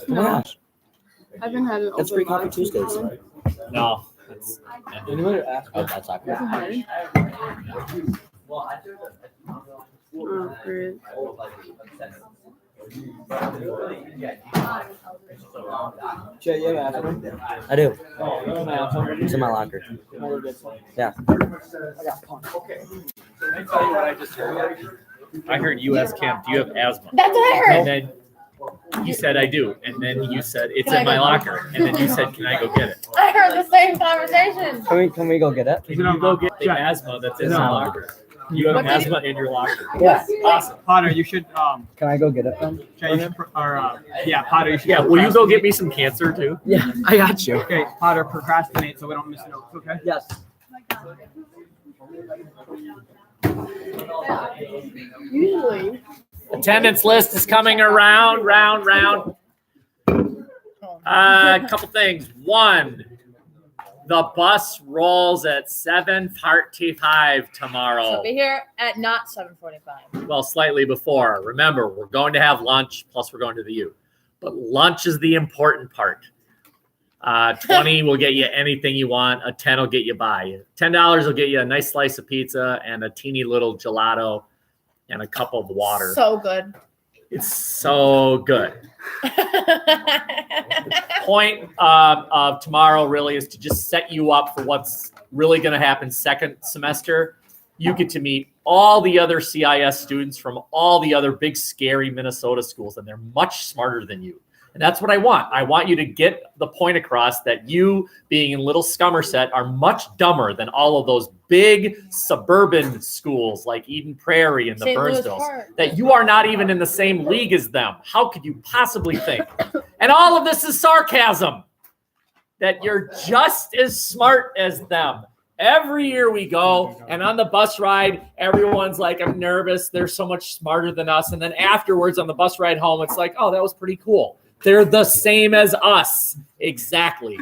No. gosh. I haven't had an That's free coffee Tuesdays. No. Anybody ask? Oh, that's not good. Oh, great. Jay, you have aspirin? I do. It's in my locker. Yeah. Can I tell you what I just heard? I heard US Camp, do you have asthma? That's what I heard. And then you said I do. And then you said it's in my locker. And then you said, can I go get it? I heard the same conversation. Can we go get it? Can you go get the asthma that's in my locker? You have asthma in your locker. Yeah. Awesome. Potter, you should Can I go get it then? Potter, you should. Yeah, will you go get me some cancer too? Yeah, I got you. Okay, Potter, procrastinate so we don't miss notes. Okay. Yes. Usually. Attendance list is coming around, round. A couple things. One, the bus rolls at 7:45 tomorrow. So be here at not 7:45. Well, slightly before. Remember, we're going to have lunch, plus we're going to the U. But lunch is the important part. 20 will get you anything you want. A 10 will get you by. $10 will get you a nice slice of pizza and a teeny little gelato and a cup of water. So good. It's so good. Point of tomorrow really is to just set you up for what's really going to happen second semester. You get to meet all the other CIS students from all the other big, scary Minnesota schools, and they're much smarter than you. And that's what I want. I want you to get the point across that you, being in Little Scummerset, are much dumber than all of those big suburban schools like Eden Prairie and the St. Louis Burnsvilles, Park. that you are not even in the same league as them. How could you possibly think? And all of this is sarcasm, that you're just as smart as them. Every year we go, and on the bus ride, everyone's like, I'm nervous. They're so much smarter than us. And then afterwards on the bus ride home, it's like, oh, that was pretty cool. They're the same as us. Exactly.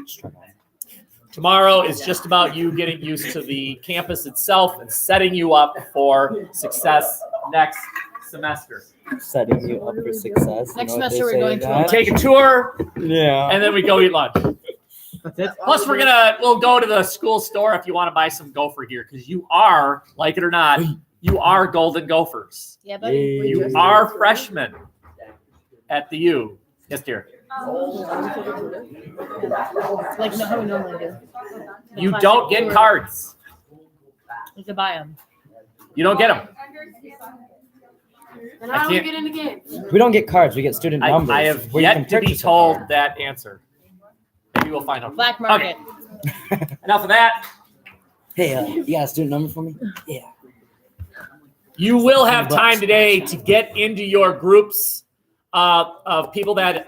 Tomorrow is just about you getting used to the campus itself and setting you up for success next semester. Setting you up for success. Next semester we're going to Take a tour, Yeah. and then we go eat lunch. That's it. Plus, we'll go to the school store if you want to buy some gopher gear, because you are, like it or not, you are Golden Gophers. Yeah, buddy. You are freshmen at the U. Yes, dear. Like no, how we normally do. You don't get cards. You can buy them. You don't get them. And I how do we can't- get in the game? We don't get cards. We get student numbers. I have where you can yet to be purchase a told card. that answer. Maybe we'll find out. Black market. Okay. Enough of that. Hey, you got a student number for me? Yeah. You will have time today to get into your groups of people that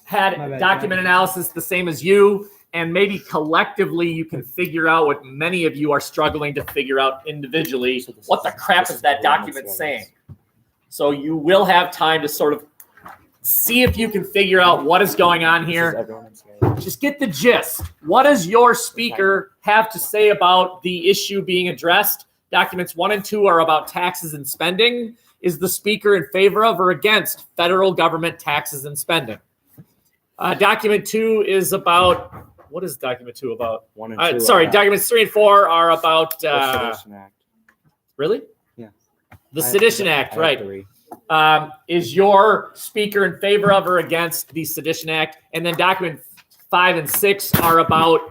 had document analysis the same as you, and maybe collectively you can figure out what many of you are struggling to figure out individually. What the crap is that document saying? So you will have time to sort of see if you can figure out what is going on here. Just get the gist. What does your speaker have to say about the issue being addressed? Documents 1 and 2 are about taxes and spending. Is the speaker in favor of or against federal government taxes and spending? Document 2 is about, what is document 2 about? 1 and 2 Sorry, are documents 3 and 4 are about, the Sedition Act. really? Yeah. The Sedition Act, I right. agree. Is your speaker in favor of or against the Sedition Act? And then document 5 and 6 are about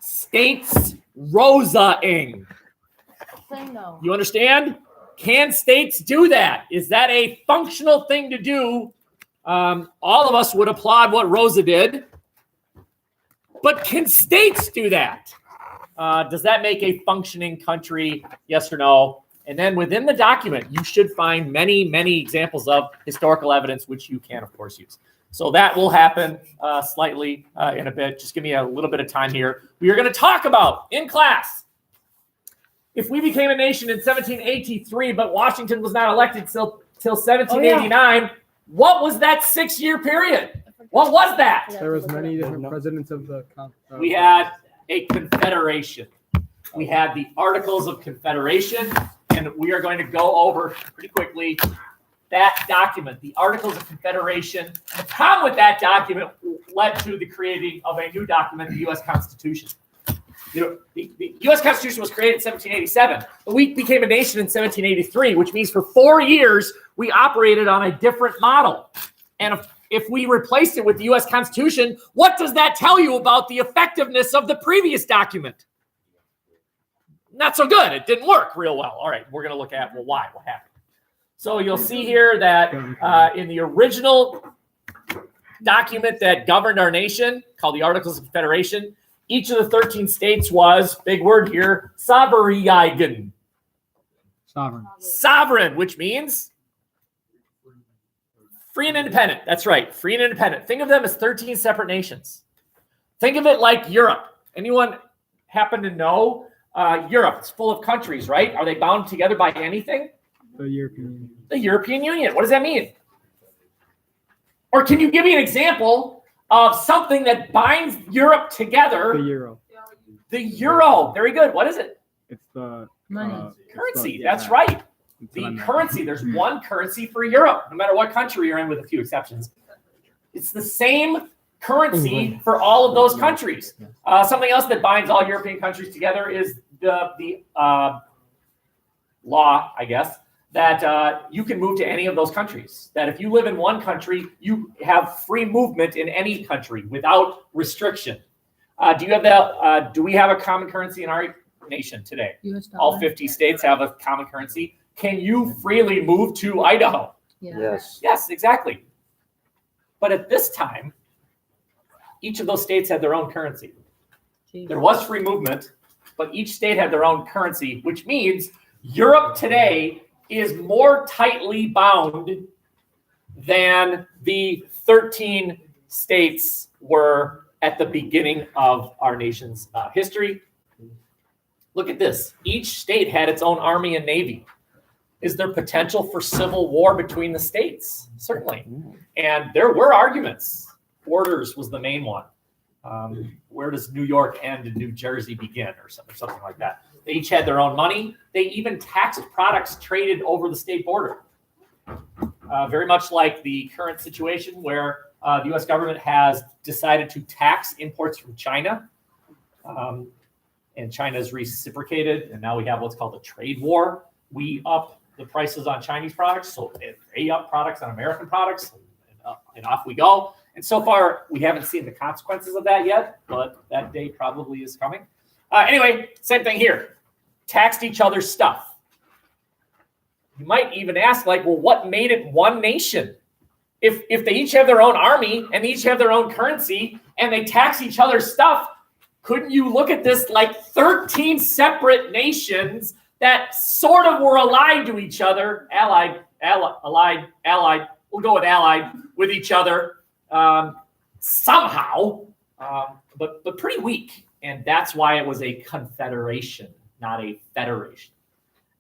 states Rosa-ing. Say no. You understand? Can states do that? Is that a functional thing to do? All of us would applaud what Rosa did. But can states do that? Does that make a functioning country? Yes or no? And then within the document, you should find many, many examples of historical evidence, which you can, of course, use. So that will happen slightly in a bit. Just give me a little bit of time here. We are going to talk about, in class, if we became a nation in 1783, but Washington was not elected till 1789, what was that 6-year period? What was that? There was many different presidents of the. We had a confederation. We had the Articles of Confederation, and we are going to go over pretty quickly that document, the Articles of Confederation. Of problem with that document led to the creating of a new document, the U.S. Constitution. The U.S. Constitution was created in 1787, but we became a nation in 1783, which means for 4 years we operated on a different model. And if we replaced it with the U.S. Constitution, what does that tell you about the effectiveness of the previous document? Not so good. It didn't work real well. All right, we're going to look at, well, why? What happened? So you'll see here that in the original document that governed our nation, called the Articles of Confederation, each of the 13 states was, big word here, sovereign. Sovereign, which means free and independent. That's right, free and independent. Think of them as 13 separate nations. Think of it like Europe. Anyone happen to know Europe? It's full of countries, right? Are they bound together by anything? The European Union. The European Union. What does that mean? Or can you give me an example of something that binds Europe together? The euro. The euro. Very good. What is it? It's the Money. Currency. That's right. The currency. There's one currency for Europe, no matter what country you're in, with a few exceptions. It's the same currency for all of those countries. Something else that binds all European countries together is the law, I guess, that you can move to any of those countries. That if you live in one country, you have free movement in any country without restriction. Do we have a common currency in our nation today? All 50 states have a common currency. Can you freely move to Idaho? Yes. Yes, exactly. But at this time, each of those states had their own currency. There was free movement, but each state had their own currency, which means Europe today is more tightly bound than the 13 states were at the beginning of our nation's history. Look at this. Each state had its own army and navy. Is there potential for civil war between the states? Certainly. And there were arguments. Borders was the main one. Where does New York end and New Jersey begin, or something like that? They each had their own money. They even taxed products traded over the state border. Very much like the current situation where the U.S. government has decided to tax imports from China. And China has reciprocated, and now we have what's called a trade war. We up the prices on Chinese products, so they up products on American products, and off we go. And so far, we haven't seen the consequences of that yet, but that day probably is coming. Anyway, same thing here. Taxed each other's stuff. You might even ask, like, well, what made it one nation? If they each have their own army and they each have their own currency and they tax each other's stuff, couldn't you look at this like 13 separate nations that sort of were allied to each other, allied, we'll go with allied with each other somehow, but pretty weak. And that's why it was a confederation, not a federation.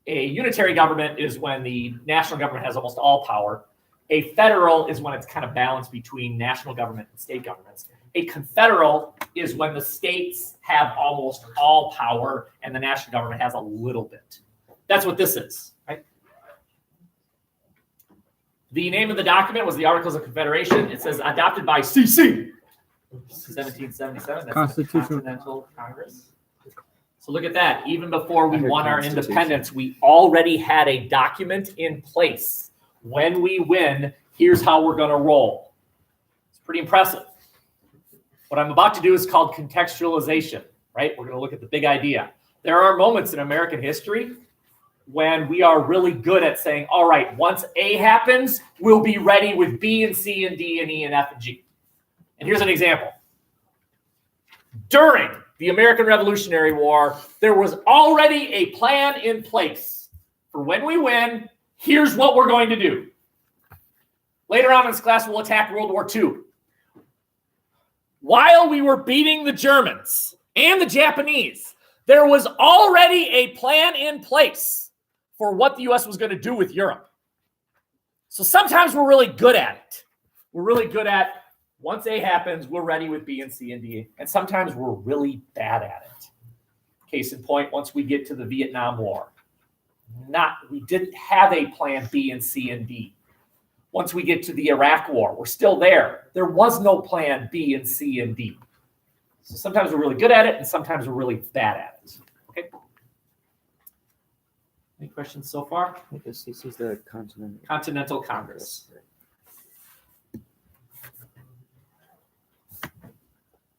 A unitary government is when the national government has almost all power. A federal is when it's kind of balanced between national government and state governments. A confederal is when the states have almost all power and the national government has a little bit. That's what this is, right? The name of the document was the Articles of Confederation. It says adopted by CC. 1777. That's Constitutional. the Continental Congress. So look at that. Even before we won our independence, we already had a document in place. When we win, here's how we're going to roll. It's pretty impressive. What I'm about to do is called contextualization, right? We're going to look at the big idea. There are moments in American history when we are really good at saying, all right, once A happens, we'll be ready with B and C and D and E and F and G. And here's an example. During the American Revolutionary War, there was already a plan in place for when we win, here's what we're going to do. Later on in this class, we'll attack World War II. While we were beating the Germans and the Japanese, there was already a plan in place for what the U.S. was going to do with Europe. So sometimes we're really good at it. We're really good at, once A happens, we're ready with B and C and D. And sometimes we're really bad at it. Case in point, once we get to the Vietnam War, we didn't have a plan B and C and D. Once we get to the Iraq War, we're still there. There was no plan B and C and D. So sometimes we're really good at it, and sometimes we're really bad at it. Okay. Any questions so far? This is the Continental Congress.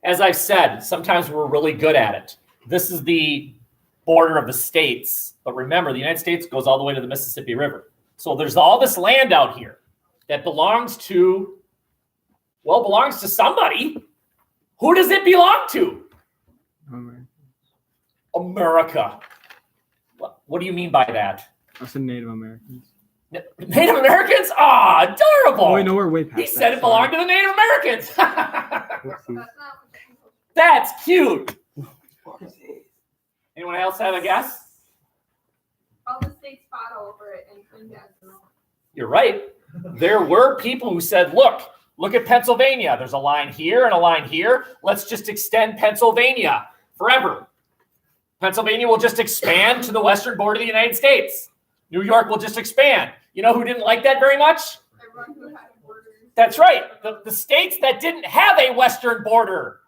As I've said, sometimes we're really good at it. This is the border of the states. But remember, the United States goes all the way to the Mississippi River. So there's all this land out here that belongs to somebody. Who does it belong to? America. What do you mean by that? I said Native Americans. Native Americans? Ah, adorable. Oh, wait, no, we're way past He said it belonged to the Native Americans. Whoopsies. That's cute. Anyone else have a guess? All the states fought over it and Trinidad. You're right. There were people who said, look at Pennsylvania. There's a line here and a line here. Let's just extend Pennsylvania forever. Pennsylvania will just expand to the western border of the United States. New York will just expand. You know who didn't like that very much? Everyone who had borders. That's right. The states that didn't have a western border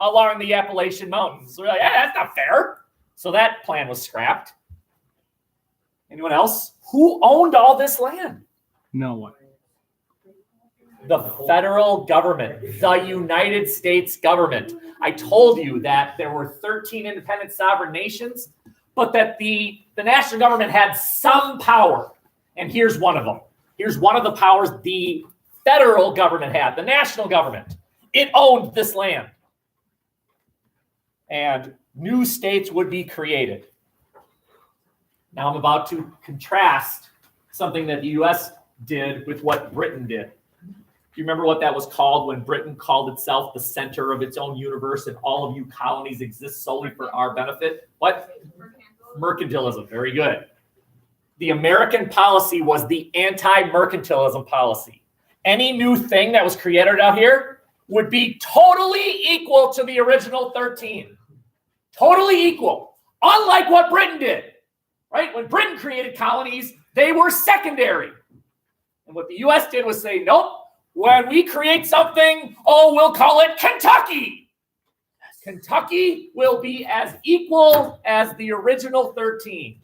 along the Appalachian Mountains. We're like, that's not fair. So that plan was scrapped. Anyone else? Who owned all this land? No one. The federal government, the United States government. I told you that there were 13 independent sovereign nations, but that the national government had some power. And here's one of them. Here's one of the powers the federal government had, the national government. It owned this land. And new states would be created. Now I'm about to contrast something that the U.S. did with what Britain did. Do you remember what that was called when Britain called itself the center of its own universe and all of you colonies exist solely for our benefit? What? Mercantilism. Very good. The American policy was the anti-mercantilism policy. Any new thing that was created out here would be totally equal to the original 13. Totally equal. Unlike what Britain did. Right? When Britain created colonies, they were secondary. And what the U.S. did was say, nope, when we create something, we'll call it Kentucky. Kentucky will be as equal as the original 13.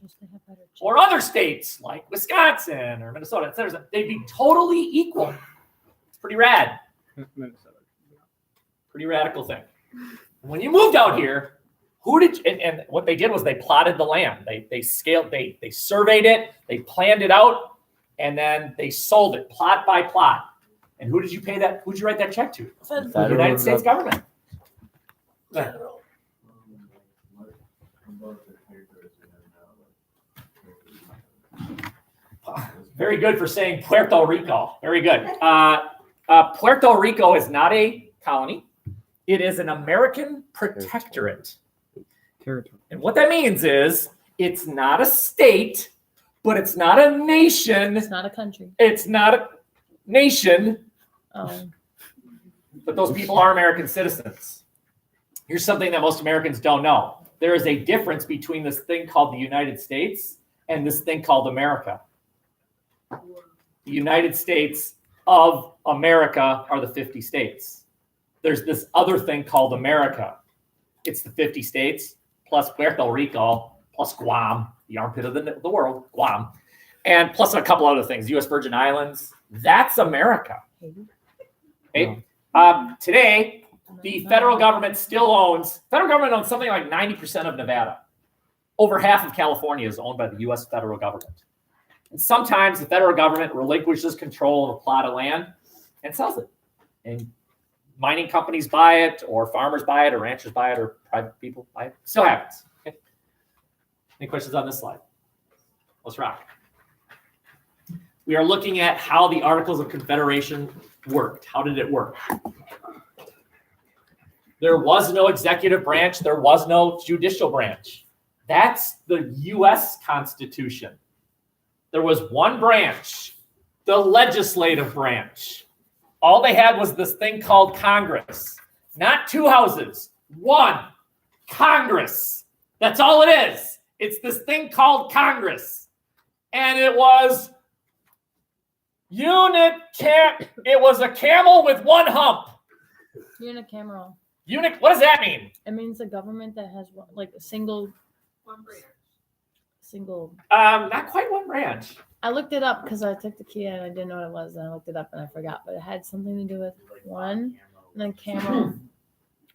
Or other states like Wisconsin or Minnesota. They'd be totally equal. It's pretty rad. Pretty radical thing. When you moved out here, and what they did was they plotted the land. They scaled, they surveyed it, they planned it out, and then they sold it plot by plot. And who did you pay that? Who'd you write that check to? The United States government. Very good for saying Puerto Rico. Very good. Puerto Rico is not a colony. It is an American protectorate. Territory. And what that means is it's not a state, but it's not a nation. It's not a country. It's not a nation. Oh. But those people are American citizens. Here's something that most Americans don't know. There is a difference between this thing called the United States and this thing called America. The United States of America are the 50 states. There's this other thing called America. It's the 50 states plus Puerto Rico plus Guam, the armpit of the world, Guam, and plus a couple other things, U.S. Virgin Islands. That's America. Okay. Today, the federal government owns something like 90% of Nevada. Over half of California is owned by the U.S. federal government. And sometimes the federal government relinquishes control of a plot of land and sells it. And mining companies buy it, or farmers buy it, or ranchers buy it, or private people buy it. Still happens. Okay. Any questions on this slide? Let's rock. We are looking at how the Articles of Confederation worked. How did it work? There was no executive branch. There was no judicial branch. That's the U.S. Constitution. There was one branch, the legislative branch. All they had was this thing called Congress. Not two houses, one. Congress. That's all it is. It's this thing called Congress. And it was It was a camel with one hump. Unicameral. What does that mean? It means a government that has like a single. Not quite one branch. I looked it up because I took the key and I didn't know what it was, and I looked it up and I forgot. But it had something to do with one, and then camel.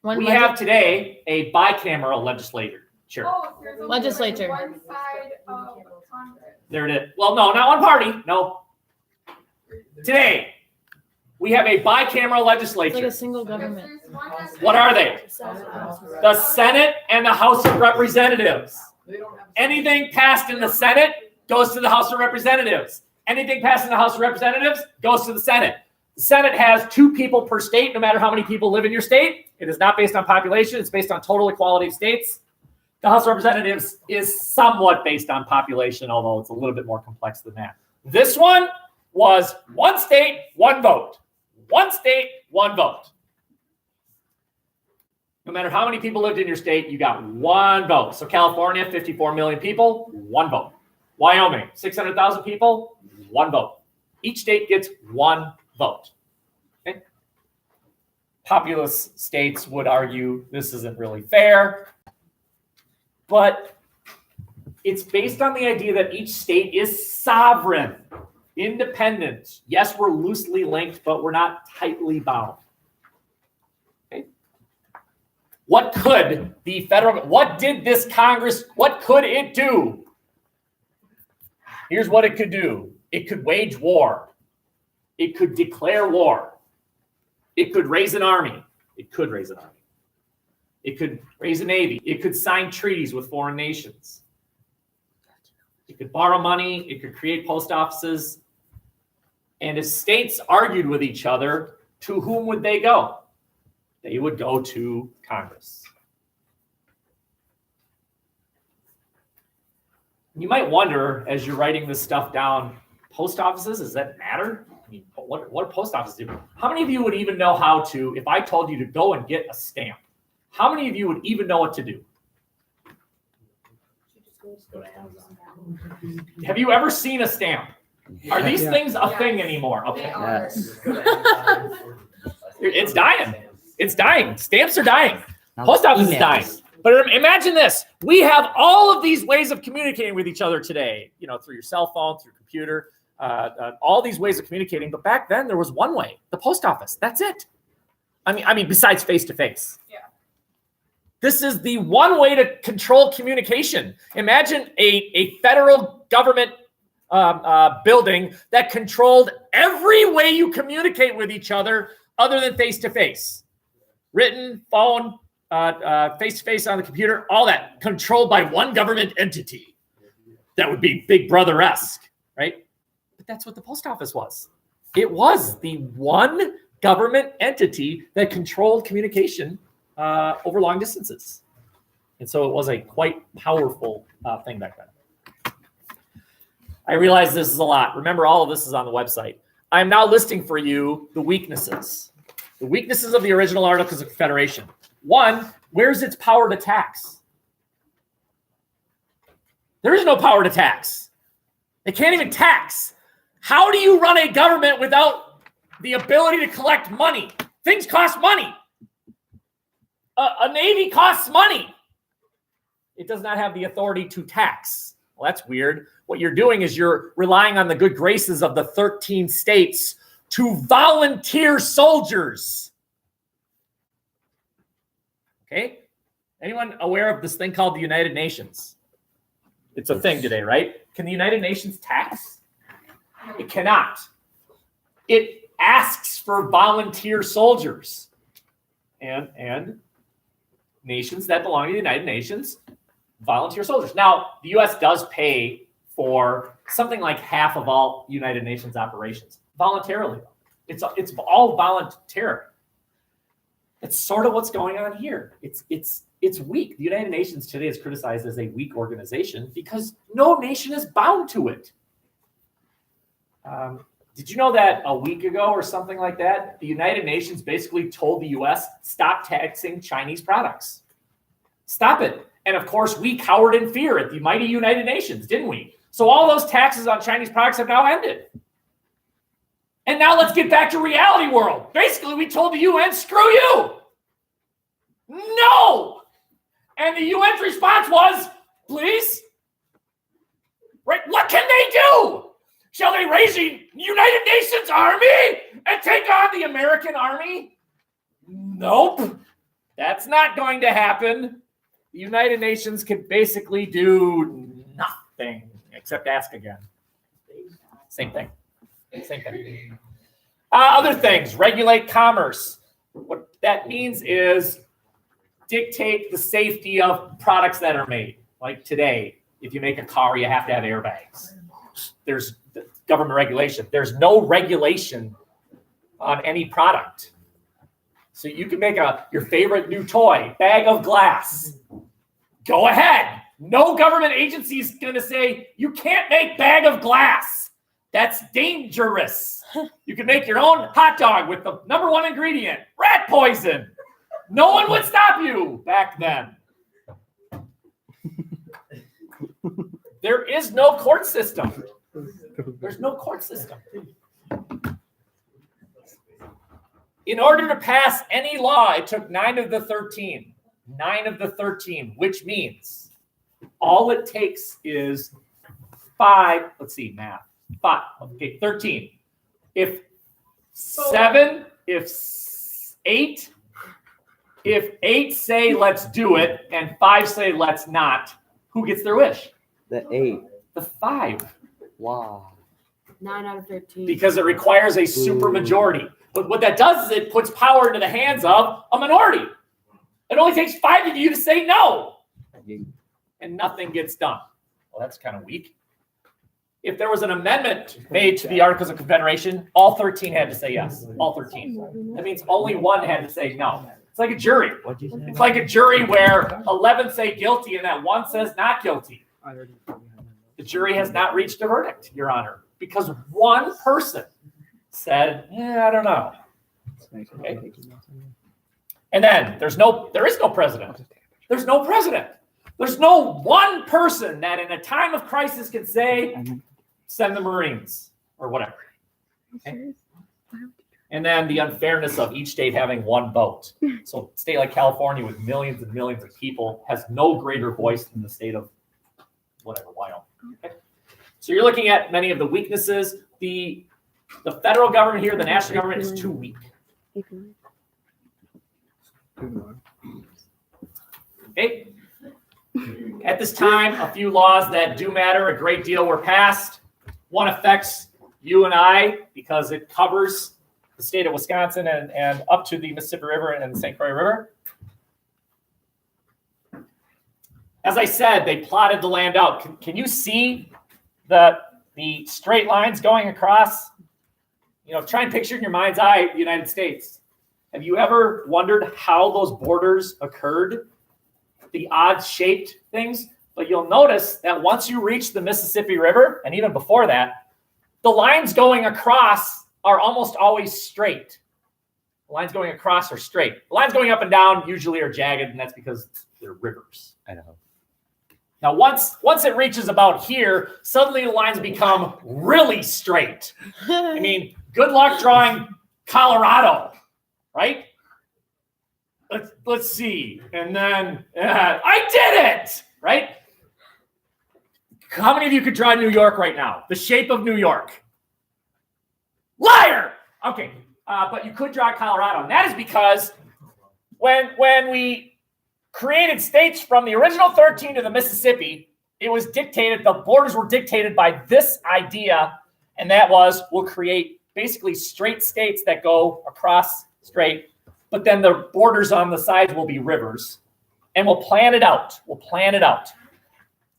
We have today a bicameral legislature. Oh, there's a Legislature. One side of Congress. There it is. Well, no, not one party. No. Today, we have a bicameral It's like legislature. a single government. There's one that's- What are they? The Senate and the House of Representatives. Anything passed in the Senate goes to the House of Representatives. Anything passed in the House of Representatives goes to the Senate. The Senate has 2 people per state, no matter how many people live in your state. It is not based on population. It's based on total equality of states. The House of Representatives is somewhat based on population, although it's a little bit more complex than that. This one was 1 state, 1 vote. 1 state, 1 vote. No matter how many people lived in your state, you got 1 vote. So California, 54 million people, 1 vote. Wyoming, 600,000 people, 1 vote. Each state gets 1 vote. Okay? Populous states would argue this isn't really fair, but it's based on the idea that each state is sovereign, independent. Yes, we're loosely linked, but we're not tightly bound. Okay? What could the federal, what did this Congress, what could it do? Here's what it could do. It could wage war. It could declare war. It could raise an army. It could raise an army. It could raise a navy. It could sign treaties with foreign nations. It could borrow money. It could create post offices. And if states argued with each other, to whom would they go? They would go to Congress. You might wonder, as you're writing this stuff down, post offices, does that matter? I mean, what do post offices do? How many of you would even know how to, if I told you to go and get a stamp, how many of you would even know what to do? Have you ever seen a stamp? Are these things a thing anymore? Okay. Yes. It's dying. It's dying. Stamps are dying. Now, Post office is emails. dying. But imagine this. We have all of these ways of communicating with each other today, you know, through your cell phone, through computer, all these ways of communicating. But back then there was one way, the post office. That's it. I mean, besides face-to-face. Yeah. This is the one way to control communication. Imagine a federal government building that controlled every way you communicate with each other than face-to-face. Written, phone, face-to-face on the computer, all that controlled by one government entity. That would be Big Brother-esque, right? But that's what the post office was. It was the one government entity that controlled communication over long distances. And so it was a quite powerful thing back then. I realize this is a lot. Remember, all of this is on the website. I'm now listing for you the weaknesses. The weaknesses of the original Articles of Confederation. 1, where's its power to tax? There is no power to tax. They can't even tax. How do you run a government without the ability to collect money? Things cost money. A navy costs money. It does not have the authority to tax. Well, that's weird. What you're doing is you're relying on the good graces of the 13 states to volunteer soldiers. Okay? Anyone aware of this thing called the United Nations? It's a thing today, right? Can the United Nations tax? It cannot. It asks for volunteer soldiers. And nations that belong to the United Nations, volunteer soldiers. Now, the U.S. does pay for something like half of all United Nations operations voluntarily. It's all voluntary. It's sort of what's going on here. It's weak. The United Nations today is criticized as a weak organization because no nation is bound to it. Did you know that a week ago or something like that, the United Nations basically told the U.S. stop taxing Chinese products? Stop it. And of course, we cowered in fear at the mighty United Nations, didn't we? So all those taxes on Chinese products have now ended. And now let's get back to reality world. Basically, we told the UN, screw you. No. And the UN's response was, please? Right? What can they do? Shall they raise the United Nations Army and take on the American army? Nope. That's not going to happen. The United Nations can basically do nothing except ask again. Same thing. Same thing. Other things, regulate commerce. What that means is dictate the safety of products that are made. Like today, if you make a car, you have to have airbags. There's government regulation. There's no regulation on any product. So you can make your favorite new toy, bag of glass. Go ahead. No government agency is going to say, you can't make bag of glass. That's dangerous. You can make your own hot dog with the number one ingredient, rat poison. No one would stop you back then. There is no court system. There's no court system. In order to pass any law, it took 9 of the 13. 9 of the 13, which means all it takes is 5. Let's see, math. 5. Okay, 13. If 7, if 8, if 8 say let's do it and 5 say let's not, who gets their wish? The 8. The 5. Wow. 9 out of 13. Because it requires a supermajority. But what that does is it puts power into the hands of a minority. It only takes 5 of you to say no. And nothing gets done. Well, that's kind of weak. If there was an amendment made to the Articles of Confederation, all 13 had to say yes. All 13. That means only 1 had to say no. It's like a jury. What'd you say? It's like a jury where 11 say guilty and that 1 says not guilty. The jury has not reached a verdict, Your Honor, because 1 person said, I don't know. Okay. And then there is no president. There's no president. There's no one person that in a time of crisis can say, send the Marines or whatever. Okay. And then the unfairness of each state having 1 vote. So a state like California with millions and millions of people has no greater voice than the state of whatever, Wyoming. Okay. So you're looking at many of the weaknesses. The federal government here, the national government is too weak. Okay. At this time, a few laws that do matter a great deal were passed. One affects you and I because it covers the state of Wisconsin and up to the Mississippi River and the St. Croix River. As I said, they plotted the land out. Can you see the straight lines going across? Try and picture in your mind's eye the United States. Have you ever wondered how those borders occurred? The odd-shaped things? But you'll notice that once you reach the Mississippi River, and even before that, the lines going across are almost always straight. The lines going across are straight. The lines going up and down usually are jagged, and that's because they're rivers. I know. Now, once it reaches about here, suddenly the lines become really straight. I mean, good luck drawing Colorado, right? Let's see. And then I did it, right? How many of you could draw New York right now? The shape of New York. Liar! Okay, but you could draw Colorado. And that is because when we created states from the original 13 to the Mississippi, it was dictated, the borders were dictated by this idea, and that was we'll create basically straight states that go across straight, but then the borders on the sides will be rivers, and we'll plan it out. We'll plan it out.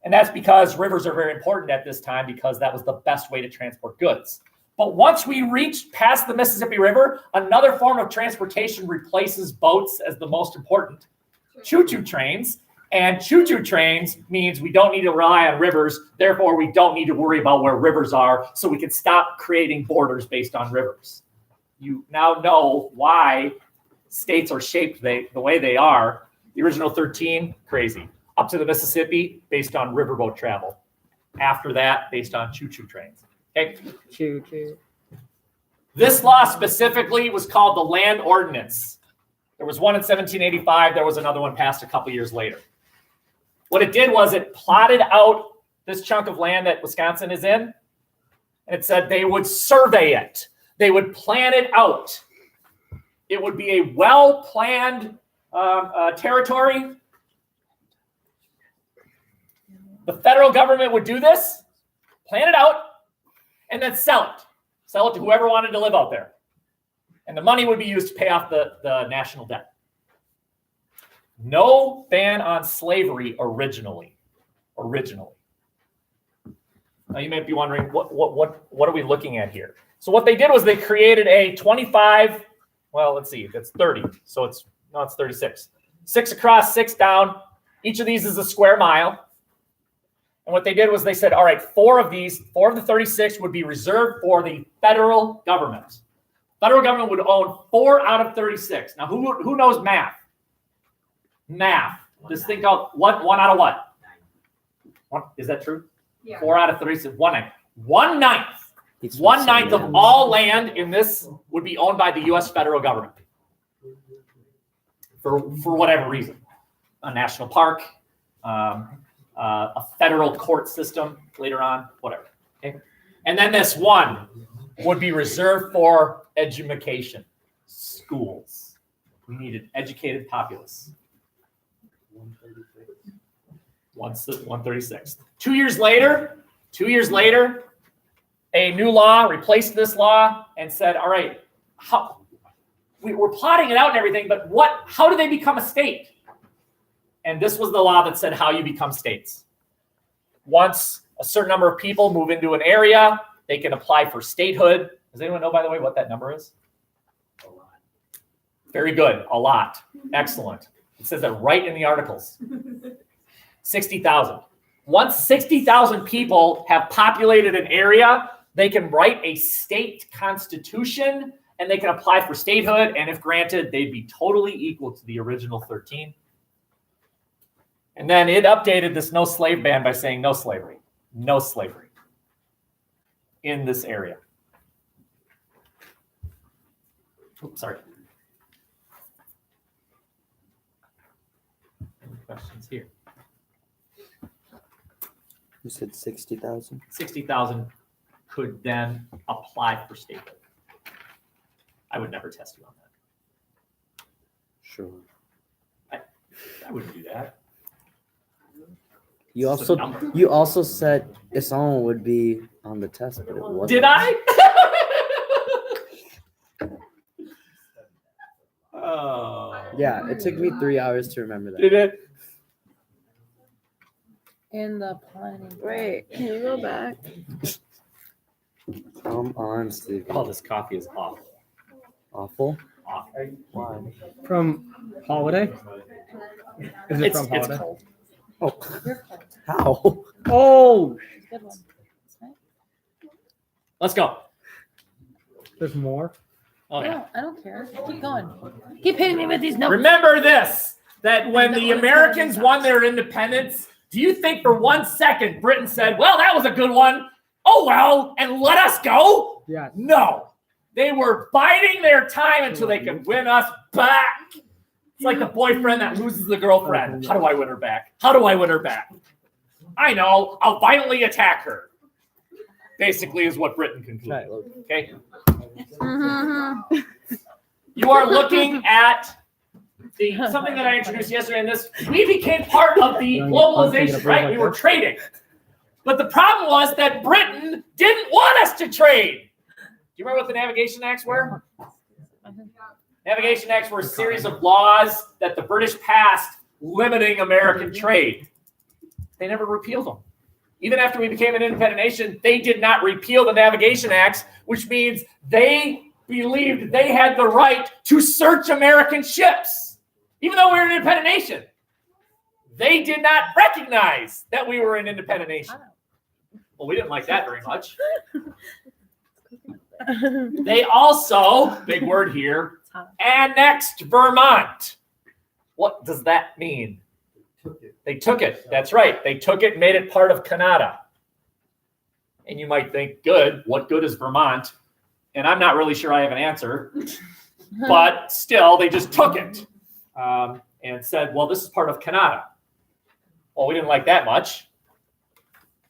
And that's because rivers are very important at this time because that was the best way to transport goods. But once we reach past the Mississippi River, another form of transportation replaces boats as the most important. Choo-choo trains. And choo-choo trains means we don't need to rely on rivers. Therefore, we don't need to worry about where rivers are. So we can stop creating borders based on rivers. You now know why states are shaped the way they are. The original 13, crazy. Up to the Mississippi, based on riverboat travel. After that, based on choo-choo trains. Okay. Choo-choo. This law specifically was called the Land Ordinance. There was one in 1785. There was another one passed a couple years later. What it did was it plotted out this chunk of land that Wisconsin is in, and it said they would survey it. They would plan it out. It would be a well-planned territory. The federal government would do this, plan it out, and then sell it. Sell it to whoever wanted to live out there. And the money would be used to pay off the national debt. No ban on slavery originally. Now you may be wondering, what are we looking at here? So what they did was they created a 25, well, let's see, that's 30. So it's 36. 6 across, 6 down. Each of these is a square mile. And what they did was they said, all right, 4 of the 36 would be reserved for the federal government. Federal government would own 4 out of 36. Now, who knows math? Math. Just think out one out of what? Is that true? Yeah. 4 out of 36. 1/9. 1/9. 1/9 of all land in this would be owned by the U.S. federal government. For whatever reason. A national park, a federal court system later on, whatever. Okay? And then this one would be reserved for education, schools. We need an educated populace. 136. 2 years later, a new law replaced this law and said, all right, we're plotting it out and everything, but how do they become a state? And this was the law that said how you become states. Once a certain number of people move into an area, they can apply for statehood. Does anyone know, by the way, what that number is? A lot. Very good. A lot. Excellent. It says that right in the articles. 60,000. Once 60,000 people have populated an area, they can write a state constitution and they can apply for statehood. And if granted, they'd be totally equal to the original 13. And then it updated this no slave ban by saying no slavery in this area. Oops, sorry. Any questions here? You said 60,000? 60,000 could then apply for statehood. I would never test you on that. Sure. I wouldn't do that. You It's just a also number. you also said someone would be on the test, but it wasn't. Did I? Oh. Yeah, it took me 3 hours to remember that. Did it? In the planning. Wait, can you go back? Come on, Steve. Oh, this coffee is awful. Awful. Awful. Why? From Holiday? Is it It's from Holiday? cold. Oh, You're cold. how? Oh, Good one. Let's go. there's more. Oh yeah. No, I don't care. Keep going. Keep hitting me with these numbers. Remember this, that when the Americans won their independence, do you think for 1 second Britain said, well, that was a good one. Oh, well, and let us go? Yeah. No. They were biding their time until they could win us back. It's like the boyfriend that loses the girlfriend. How do I win her back? How do I win her back? I know. I'll violently attack her. Basically is what Britain concluded. Okay? Mm-hmm. You are looking at something that I introduced yesterday in this. We became part of the globalization, right? We were trading. But the problem was that Britain didn't want us to trade. Do you remember what the Navigation Acts were? Navigation Acts were a series of laws that the British passed limiting American trade. They never repealed them. Even after we became an independent nation, they did not repeal the Navigation Acts, which means they believed they had the right to search American ships, even though we were an independent nation. They did not recognize that we were an independent nation. Well, we didn't like that very much. They also, big word here, annexed Vermont. What does that mean? They took it. That's right. They took it and made it part of Canada. And you might think, good. What good is Vermont and I'm not really sure I have an answer, but still, they just took it and said, well, this is part of Canada. Well, we didn't like that much.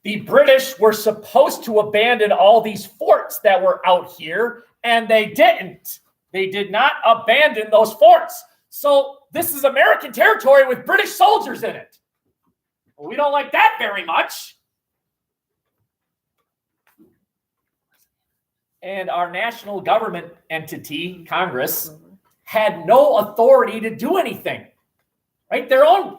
The British were supposed to abandon all these forts that were out here, and they didn't. They did not abandon those forts. So this is American territory with British soldiers in it. Well, we don't like that very much. And our national government entity, Congress, had no authority to do anything. Right? Their own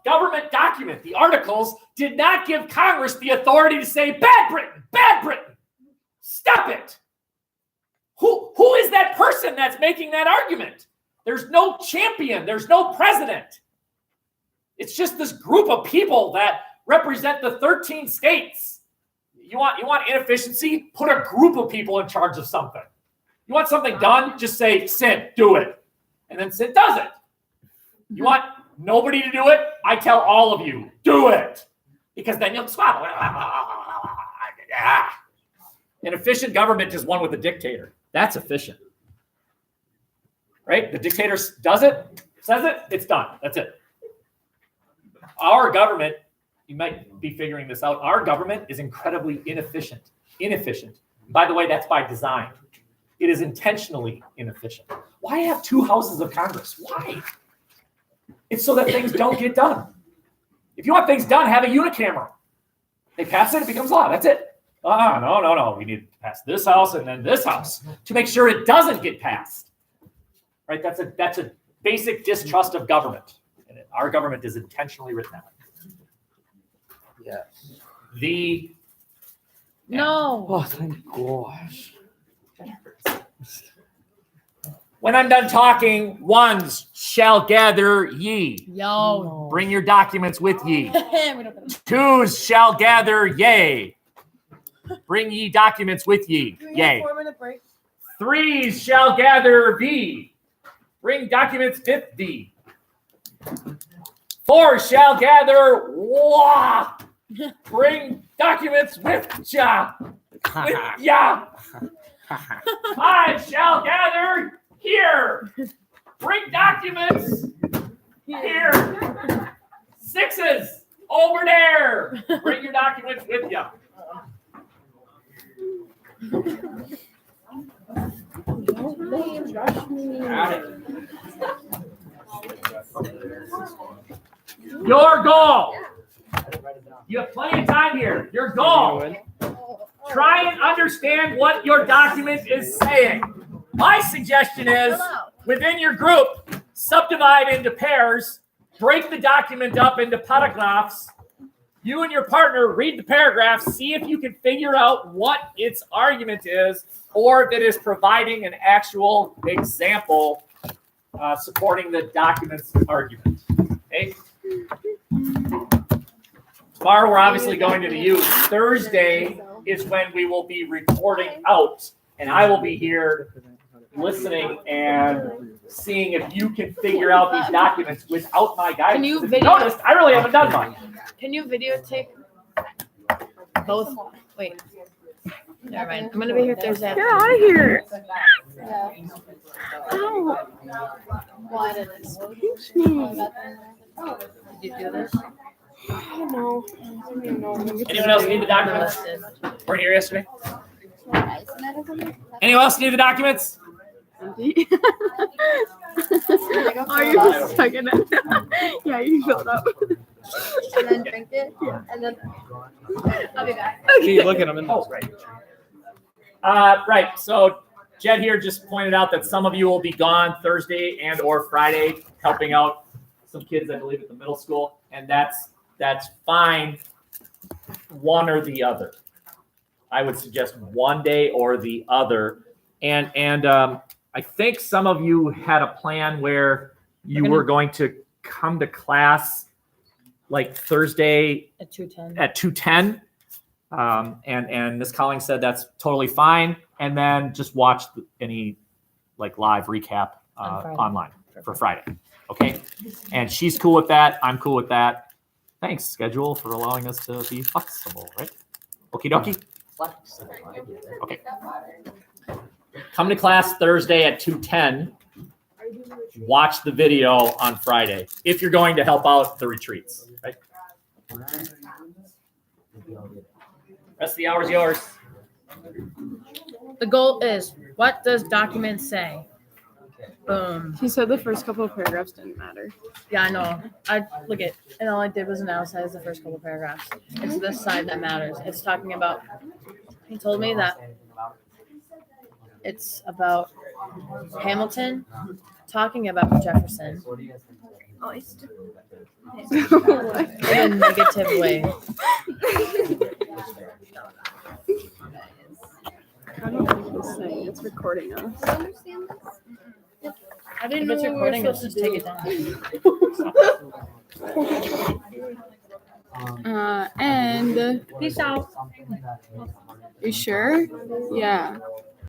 government document, the articles, did not give Congress the authority to say, bad Britain, stop it. Who is that person that's making that argument? There's no champion. There's no president. It's just this group of people that represent the 13 states. You want inefficiency? Put a group of people in charge of something. You want something done? Just say, Sid, do it. And then Sid does it. You want nobody to do it? I tell all of you, do it. Because then you'll swap. An efficient government is one with a dictator. That's efficient. Right? The dictator does it, says it, it's done. That's it. Our government, you might be figuring this out, our government is incredibly inefficient. By the way, that's by design. It is intentionally inefficient. Why have 2 houses of Congress? Why? It's so that things don't get done. If you want things done, have a unicameral. They pass it, it becomes law. That's it. No. We need to pass this house and then this house to make sure it doesn't get passed. Right? That's a basic distrust of government. And our government is intentionally written that way. Yeah. No. Oh, thank gosh. When I'm done talking, ones shall gather ye. Yo. Bring your documents with ye. We don't get it. Twos shall gather yea. Bring ye documents with ye. Yea. 4-minute break. Threes shall gather thee. Bring documents with thee. 4 shall gather wah. Bring documents with ya. With ya. 5 shall gather here. Bring documents here. 6s over there. Bring your documents with you. Got it. Your goal. You have plenty of time here. Your goal. Try and understand what your document is saying. My suggestion is, within your group, subdivide into pairs, break the document up into paragraphs. You and your partner read the paragraphs, see if you can figure out what its argument is, or if it is providing an actual example supporting the document's argument. Okay? Tomorrow we're obviously going to the U. Thursday is when we will be reporting out, and I will be here listening and seeing if you can figure out these documents without my guidance. Can you If video- noticed, I really haven't done much. Can you videotape both? Wait. Never mind. I'm gonna be here Thursday. Get out of here. Ow. Pinch me. Did you do this? No. Anyone else need the documents? We're here yesterday. Anyone else need the documents? Oh, you're just stuck in it. Yeah, you filled up. And then drink it. And then I'll be back. Keep looking, I'm in Oh, this. right. Right. So Jed here just pointed out that some of you will be gone Thursday and or Friday helping out some kids, I believe, at the middle school. And that's fine, one or the other. I would suggest one day or the other. And I think some of you had a plan where you were going to come to class like Thursday At 2:10. at 2:10. And Ms. Collins said that's totally fine. And then just watch any like live recap On Friday. online for Friday. Okay. And she's cool with that. I'm cool with that. Thanks, schedule, for allowing us to be flexible, right? Okie dokie. Okay. come to class Thursday at 2:10. Watch the video on Friday if you're going to help out the retreats. Right? Rest of the hour is yours. The goal is, what does document say? Boom. He said the first couple of paragraphs didn't matter. Yeah, I know. And all I did was analyze the first couple paragraphs. It's this side that matters. It's talking about, he told me that it's about Hamilton talking about Jefferson Oh, it's in a negative way. I don't know what he's saying. It's recording us. understand this? I didn't know if it's recording, let's just take it down. And Peace out. you sure? Yeah.